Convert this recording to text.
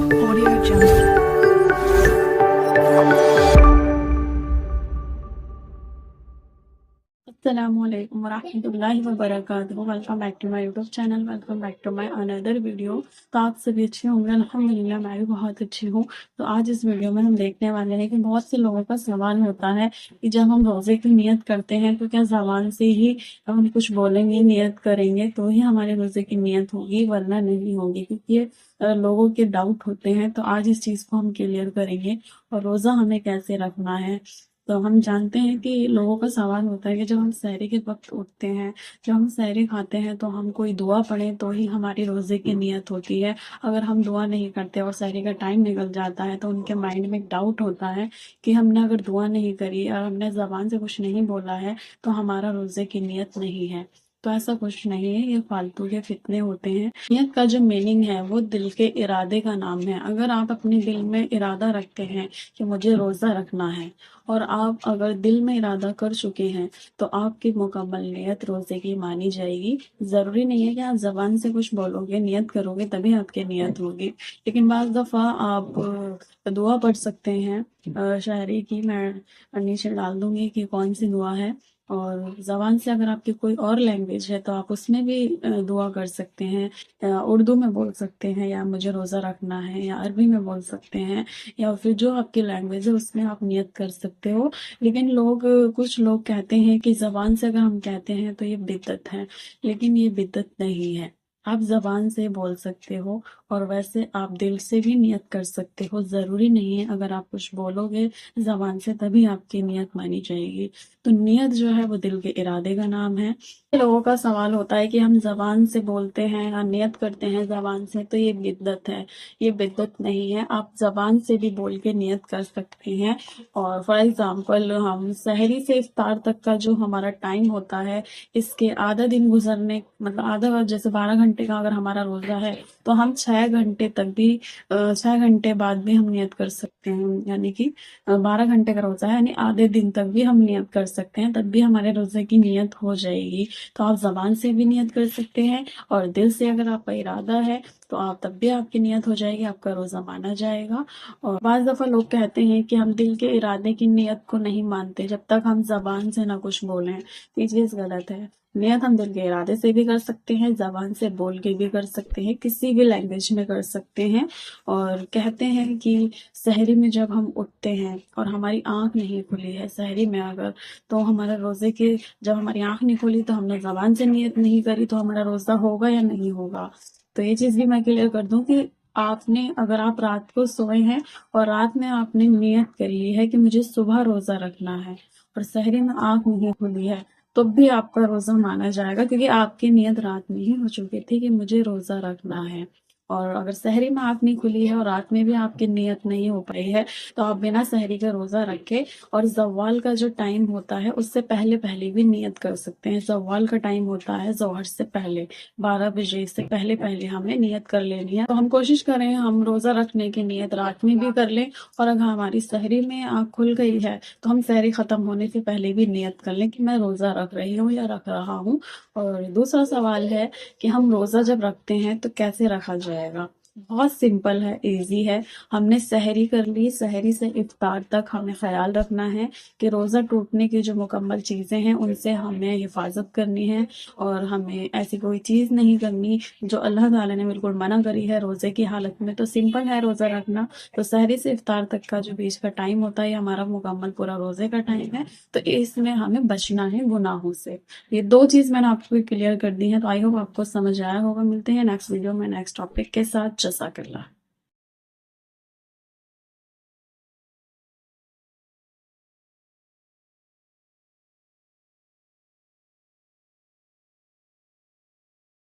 Audio Jungle. Assalamualaikum warahmatullahi wabarakatuh। Welcome back to my YouTube channel, welcome back to my another video. तो आप सभी अच्छे होंगे, अल्हम्दुलिल्लाह मैं भी बहुत अच्छी हूँ। तो आज इस वीडियो में हम देखने वाले हैं कि बहुत से लोगों का सवाल होता है कि जब हम रोज़े की नियत करते हैं तो क्या ज़बान से ही हम कुछ बोलेंगे, नियत करेंगे तो ही हमारे रोज़े की नियत होगी, वरना नहीं होगी। क्योंकि ये लोगों के डाउट होते हैं। तो आज इस चीज़ को हम क्लियर करेंगे और रोज़ा हमें कैसे रखना है। तो हम जानते हैं कि लोगों का सवाल होता है कि जब हम सहरी के वक्त उठते हैं, जब हम सहरी खाते हैं तो हम कोई दुआ पढ़ें तो ही हमारी रोज़े की नियत होती है। अगर हम दुआ नहीं करते और सहरी का टाइम निकल जाता है तो उनके माइंड में एक डाउट होता है कि हमने अगर दुआ नहीं करी और हमने ज़बान से कुछ नहीं बोला है तो हमारा रोज़े की नियत नहीं है। तो ऐसा कुछ नहीं है, ये फालतू के फितने होते हैं। नियत का जो मीनिंग है वो दिल के इरादे का नाम है। अगर आप अपने दिल में इरादा रखते हैं कि मुझे रोज़ा रखना है और आप अगर दिल में इरादा कर चुके हैं तो आपकी मुकम्मल नियत रोज़े की मानी जाएगी। ज़रूरी नहीं है कि आप ज़बान से कुछ बोलोगे, नियत करोगे तभी आपकी नियत होगी। लेकिन बाज़ दफ़ा आप दुआ पढ़ सकते हैं शायरी की। मैं नीचे डाल दूँगी कि कौन सी दुआ है। और ज़बान से अगर आपकी कोई और लैंग्वेज है तो आप उसमें भी दुआ कर सकते हैं। उर्दू में बोल सकते हैं या मुझे रोज़ा रखना है, या अरबी में बोल सकते हैं, या फिर जो आपकी लैंग्वेज है उसमें आप नियत कर सकते हो। लेकिन कुछ लोग कहते हैं कि ज़बान से अगर हम कहते हैं तो ये बिदअत है, लेकिन ये बिदअत नहीं है। आप ज़बान से बोल सकते हो और वैसे आप दिल से भी नियत कर सकते हो। ज़रूरी नहीं है अगर आप कुछ बोलोगे ज़बान से तभी आपकी नियत मानी जाएगी। तो नियत जो है वो दिल के इरादे का नाम है। लोगों का सवाल होता है कि हम ज़बान से बोलते हैं या नियत करते हैं ज़बान से तो ये बिदअत है। ये बिदअत नहीं है, आप ज़बान से भी बोल के नियत कर सकते हैं। और फॉर एग्जांपल हम सहरी से इफ्तार तक का जो हमारा टाइम होता है, इसके आधा दिन गुजरने मतलब आधा, जैसे 12 घंटे का अगर हमारा रोज़ा है तो हम 6 घंटे तक भी 6 घंटे बाद भी हम नियत कर सकते हैं। यानी कि 12 घंटे का रोज़ा है, यानी आधे दिन तक भी हम नियत कर सकते हैं, तब भी हमारे रोज़े की नियत हो जाएगी। तो आप ज़बान से भी नियत कर सकते हैं और दिल से अगर आपका इरादा है तो आप तब भी आपकी नियत हो जाएगी, आपका रोज़ा माना जाएगा। और बाज़ दफ़ा लोग कहते हैं कि हम दिल के इरादे की नियत को नहीं मानते जब तक हम ज़बान से ना कुछ बोलें। तो ये चीज़ गलत है। नियत हम दिल के इरादे से भी कर सकते हैं, ज़बान से बोल के भी कर सकते हैं, किसी भी लैंग्वेज में कर सकते हैं। और कहते हैं कि सहरी में जब हम उठते हैं और हमारी आँख नहीं खुली है सहरी में अगर, तो हमारा रोज़े की जब हमारी आँख नहीं खुली तो हमने ज़बान से नियत नहीं करी तो हमारा रोज़ा होगा या नहीं होगा। तो ये चीज़ भी मैं क्लियर कर दूं कि आपने अगर आप रात को सोए हैं और रात में आपने नियत करी है कि मुझे सुबह रोज़ा रखना है और सहरी में आँख नहीं खुली है तो भी आपका रोज़ा माना जाएगा, क्योंकि आपकी नियत रात में ही हो चुकी थी कि मुझे रोज़ा रखना है। और अगर सहरी में आँख नहीं खुली है और रात में भी आपकी नियत नहीं हो पाई है तो आप बिना सहरी का रोज़ा रखे और ज़वाल का जो टाइम होता है उससे पहले पहले भी नियत कर सकते हैं। ज़वाल का टाइम होता है ज़ोहर से पहले, 12 बजे से पहले पहले हमें नियत कर लेनी है। तो हम कोशिश करें हम रोज़ा रखने की नियत रात में भी कर लें, और अगर हमारी सहरी में आँख खुल गई है तो हम सहरी ख़त्म होने से पहले भी नियत कर लें कि मैं रोज़ा रख रही हूँ या रख रहा हूँ। और दूसरा सवाल है कि हम रोज़ा जब रखते हैं तो कैसे रखा जाएगा। बहुत सिंपल है, इजी है। हमने सहरी कर ली, सहरी से इफ्तार तक हमें ख्याल रखना है कि रोज़ा टूटने की जो मुकम्मल चीज़ें हैं उनसे हमें हिफाजत करनी है और हमें ऐसी कोई चीज़ नहीं करनी जो अल्लाह ताला ने बिल्कुल मना करी है रोज़े की हालत में। तो सिंपल है रोज़ा रखना। तो सहरी से इफ्तार तक का जो बीच का टाइम होता है ये हमारा मुकम्मल पूरा रोज़े का टाइम है। तो इसमें हमें बचना है गुनाहों से। ये 2 चीज़ मैंने आपको क्लियर कर दी है। तो आई होप आपको समझ आया होगा। मिलते हैं नेक्स्ट वीडियो में नेक्स्ट टॉपिक के साथ। जज़ाकल्लाह।